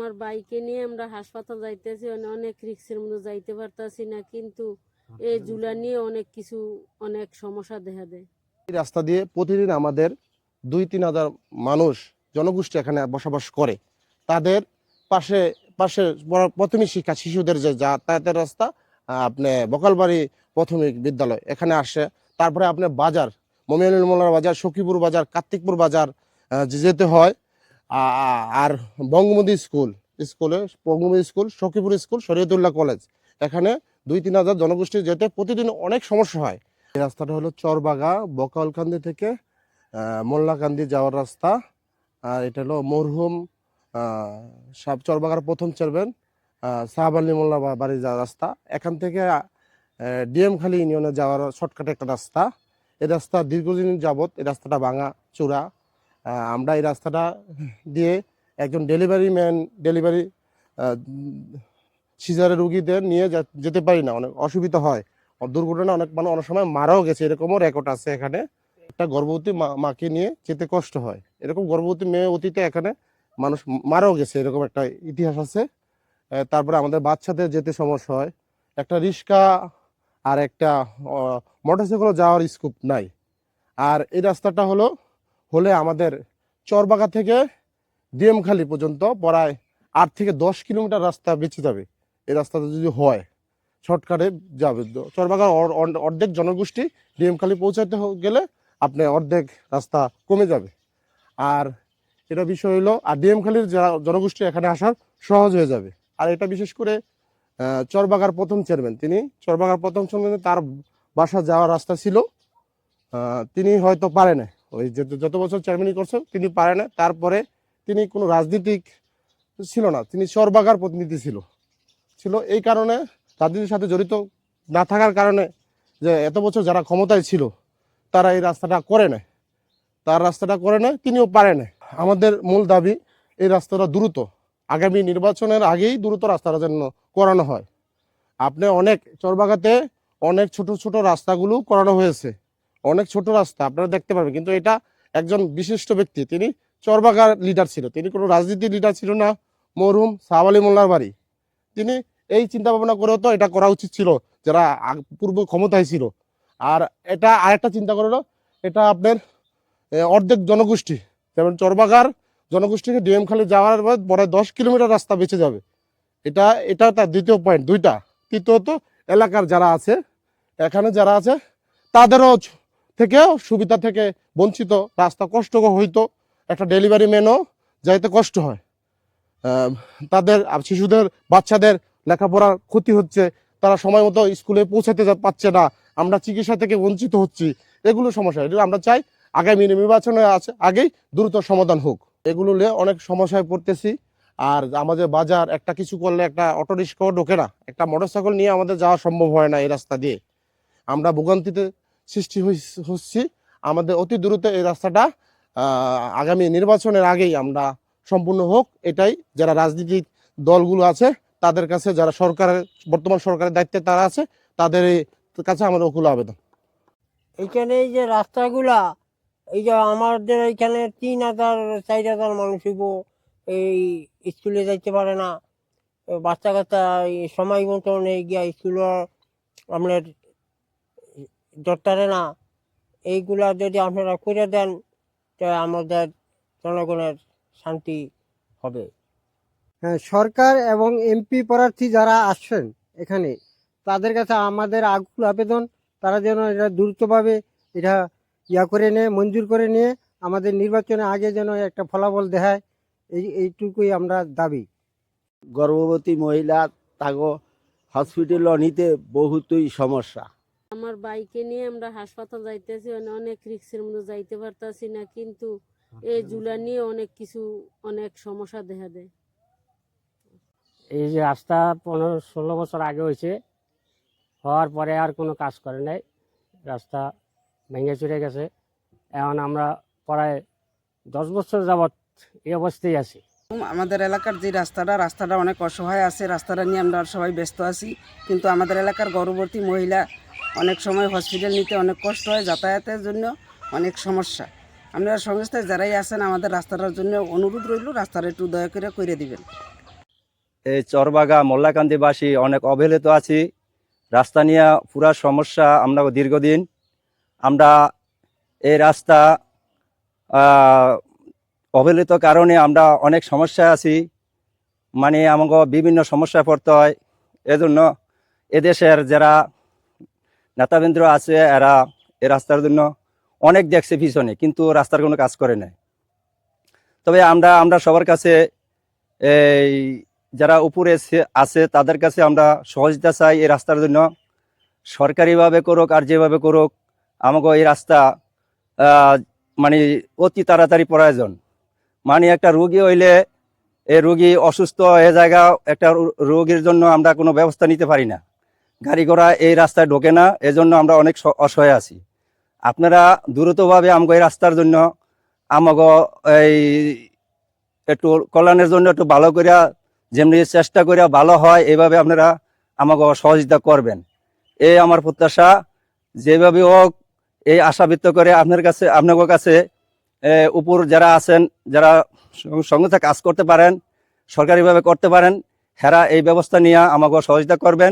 আমার বাইকে নিয়ে আমরা হাসপাতাল যাইতেছি, অনেক রিস্কের মধ্যে যাইতে পারতাছি না, কিন্তু এই জুলা নিয়ে অনেক সমস্যা দেখা দেয়। এই রাস্তা দিয়ে প্রতিদিন আমাদের 2-3 হাজার মানুষ জনগোষ্ঠী এখানে বসবাস করে। তাদের পাশে পাশে প্রাথমিক শিক্ষা শিশুদের যে যাতায়াতের রাস্তা, আপনি বকালবাড়ি প্রাথমিক বিদ্যালয় এখানে আসে। তারপরে আপনি বাজার, মমিনুল মোল্লার বাজার, সখীপুর বাজার, কার্তিকপুর বাজার যেতে হয়। আর Bangabandhu Bangabandhu school, Sakhipur school, Shariatullah college, এখানে 2-3 হাজার জনগোষ্ঠী যেতে প্রতিদিন অনেক সমস্যা হয়। এই রাস্তাটা হলো চরবাগা বকালকান্দি থেকে মোল্লাকান্দি যাওয়ার রাস্তা। আর এটা হলো মরহুম চরবাগার প্রথম চেয়ারম্যান সাহাব আলী মোল্লা বাড়ি যাওয়ার রাস্তা। এখান থেকে ডিএমখালী ইউনিয়নে যাওয়ার শর্টকাট একটা রাস্তা। এই রাস্তা দীর্ঘদিন যাবৎ এই রাস্তাটা ভাঙা চূড়া। আমরা এই রাস্তাটা দিয়ে একজন ডেলিভারি সিজারের রুগীদের নিয়ে যেতে পারি না, অনেক অসুবিধা হয়। দুর্ঘটনা অনেক অনেক সময় মারাও গেছে, এরকমও রেকর্ড আছে এখানে। একটা গর্ভবতী মাকে নিয়ে যেতে কষ্ট হয়, এরকম গর্ভবতী মেয়ে অতীতে এখানে মানুষ মারাও গেছে, এরকম একটা ইতিহাস আছে। তারপরে আমাদের বাচ্চাদের যেতে সমস্যা হয়। একটা রিক্সা আর একটা মোটরসাইকেল যাওয়ার স্কোপ নাই। আর এই রাস্তাটা হলে আমাদের চরবাগা থেকে ডিএমখালী পর্যন্ত প্রায় 8 থেকে 10 কিলোমিটার রাস্তা বেঁচে যাবে। এই রাস্তাটা যদি হয় শর্টকাটে যাবে। চরবাগার অর্ধেক জনগোষ্ঠী ডিএমখালী পৌঁছাতে গেলে আপনি অর্ধেক রাস্তা কমে যাবে। আর এটা বিষয় হলো, আর ডিএমখালীর যারা জনগোষ্ঠী এখানে আসার সহজ হয়ে যাবে। আর এটা বিশেষ করে চরবাগার প্রথম চেয়ারম্যান, তার বাসা যাওয়ার রাস্তা ছিল, তিনি হয়তো পারে না, ওই যত বছর চেয়ারম্যানই করছেন তিনি পারে না। তারপরে তিনি কোনো রাজনীতিক ছিল না, তিনি চরবাগার প্রতিনিধি ছিল। এই কারণে রাজনীতির সাথে জড়িত না থাকার কারণে যে এত বছর যারা ক্ষমতায় ছিল তারা এই রাস্তাটা করে নেয়, তিনিও পারে না। আমাদের মূল দাবি এই রাস্তাটা দ্রুত, আগামী নির্বাচনের আগেই দ্রুত রাস্তাটা যেন করানো হয়। আপনি চরবাগাতে অনেক ছোট ছোট রাস্তাগুলো করানো হয়েছে, অনেক ছোট রাস্তা আপনারা দেখতে পারবেন, কিন্তু এটা একজন বিশিষ্ট ব্যক্তি, তিনি চরবাগার লিডার ছিল, তিনি কোনো রাজনীতির লিডার ছিল না। মরহুম সাহাব আলী মোল্লার বাড়ি, তিনি এই চিন্তা ভাবনা করেও তো এটা করা উচিত ছিল যারা পূর্ব ক্ষমতায় ছিল। আর এটা আরেকটা চিন্তা করলো, এটা আপনার অর্ধেক জনগোষ্ঠী, যেমন চরবাগার জনগোষ্ঠীকে ডিএমখালী যাওয়ার পরে 10 কিলোমিটার রাস্তা বেঁচে যাবে। এটা তার দ্বিতীয় পয়েন্ট। দুইটা, তৃতীয়ত এলাকার যারা আছে, এখানে যারা আছে তাদেরও থেকেও সুবিধা থেকে বঞ্চিত, রাস্তা কষ্ট হইতো, একটা ডেলিভারি ম্যানও যাইতে কষ্ট হয়, তাদের শিশুদের বাচ্চাদের লেখাপড়ার ক্ষতি হচ্ছে, তারা সময় মতো স্কুলে পৌঁছাতে পারছে না, আমরা চিকিৎসা থেকে বঞ্চিত হচ্ছি, এগুলো সমস্যা। এগুলো আমরা চাই আগামী নির্বাচনে আগেই দ্রুত সমাধান হোক। এগুলো নিয়ে অনেক সমস্যায় পড়তেছি। আর আমাদের বাজার একটা কিছু করলে একটা অটো রিক্সাও ঢোকে না, একটা মোটরসাইকেল নিয়ে আমাদের যাওয়া সম্ভব হয় না এই রাস্তা দিয়ে। আমরা ভোগান্তিতে সৃষ্টি হচ্ছি। আমাদের অতি দ্রুত এই রাস্তাটা আগামী নির্বাচনের আগেই আমরা সম্পূর্ণ হোক, এটাই যারা রাজনৈতিক দলগুলো আছে তাদের কাছে, যারা বর্তমান সরকারের দায়িত্বে তারা আছে, তাদের কাছে আমাদের ওকুল আবেদন। এইখানে এই যে রাস্তাগুলা, এই যে আমাদের এইখানে 3,000-4,000 মানুষ এই স্কুলে যাইতে পারে না, বাচ্চা কাচ্চা সময় মতন গিয়া স্কুলে আপনার ধরতে না। এইগুলা যদি আপনারা করে দেন তো আমাদের জনগণের শান্তি হবে। হ্যাঁ, সরকার এবং এমপি প্রার্থী যারা আসছেন এখানে, তাদের কাছে আমাদের আকুল আবেদন, তারা যেন এটা দ্রুতভাবে এটা করে নিয়ে, মঞ্জুর করে নিয়ে আমাদের নির্বাচনের আগে যেন একটা ফলাফল দেখায়, এইটুকুই আমরা দাবি। গর্ভবতী মহিলা তাকে হসপিটাল নিতে বহুতই সমস্যা। আমার বাইকে নিয়ে আমরা হাসপাতাল যাইতেছি, অনেক রিস্কের মধ্যে যাইতে পারতাছি না, কিন্তু এই জুলা নিয়ে অনেক সমস্যা দেখা দেয়। এই যে রাস্তা 15-16 বছর আগে হয়েছে, হওয়ার পরে আর কোনো কাজ করে নাই, রাস্তা ভেঙে চুরে গেছে। এখন আমরা প্রায় 10 বছর যাবৎ এই অবস্থায় আছি। আমাদের এলাকার যে রাস্তাটা অনেক অসহায় আছে, রাস্তাটা নিয়ে আমরা সবাই ব্যস্ত আছি, কিন্তু আমাদের এলাকার গর্ভবতী মহিলা অনেক সময় হসপিটাল নিতে অনেক কষ্ট হয়, যাতায়াতের জন্য অনেক সমস্যা। আপনারা সংস্থায় যারাই আছেন, আমাদের রাস্তাটার জন্য অনুরোধ রইল, রাস্তাটা একটু দয়া করে দিবেন। এই চরবাগা মোল্লাকান্দিবাসী অনেক অবহেলিত আছি। রাস্তা নিয়ে পুরা সমস্যা আমরা দীর্ঘদিন। আমরা এই রাস্তা অবহেলিত কারণে আমরা অনেক সমস্যায় আছি, মানে আমাকে বিভিন্ন সমস্যায় পড়তে হয়। এজন্য এদেশের যারা নেতাবৃন্দ আছে এরা এই রাস্তার জন্য অনেক দেখছে পিছনে, কিন্তু রাস্তার কোনো কাজ করে নাই। তবে আমরা সবার কাছে এই যারা উপরে আছে তাদের কাছে আমরা সহযোগিতা চাই এই রাস্তার জন্য। সরকারিভাবে করুক আর যেভাবে করুক, আমাকে এই রাস্তা মানে অতি তাড়াতাড়ি প্রয়োজন। মানে একটা রোগী হইলে এই রোগী অসুস্থ হয়ে জায়গা, একটা রোগীর জন্য আমরা কোনো ব্যবস্থা নিতে পারি না, গাড়ি ঘোড়া এই রাস্তায় ঢোকে না, এজন্য আমরা অনেক অসহায় আছি। আপনারা দ্রুতভাবে আমাকে এই রাস্তার জন্য আমাকে এই একটু কল্যাণের জন্য একটু ভালো করে, যেমনি চেষ্টা করে ভালো হয় এইভাবে আপনারা আমাকে সহযোগিতা করবেন, এই আমার প্রত্যাশা। যেভাবে হোক এই আশা ব্যক্ত করে আপনাদের কাছে উপর যারা আছেন, যারা সংস্থা কাজ করতে পারেন, সরকারিভাবে করতে পারেন, হেরা এই ব্যবস্থা নিয়ে আমাকে সহযোগিতা করবেন।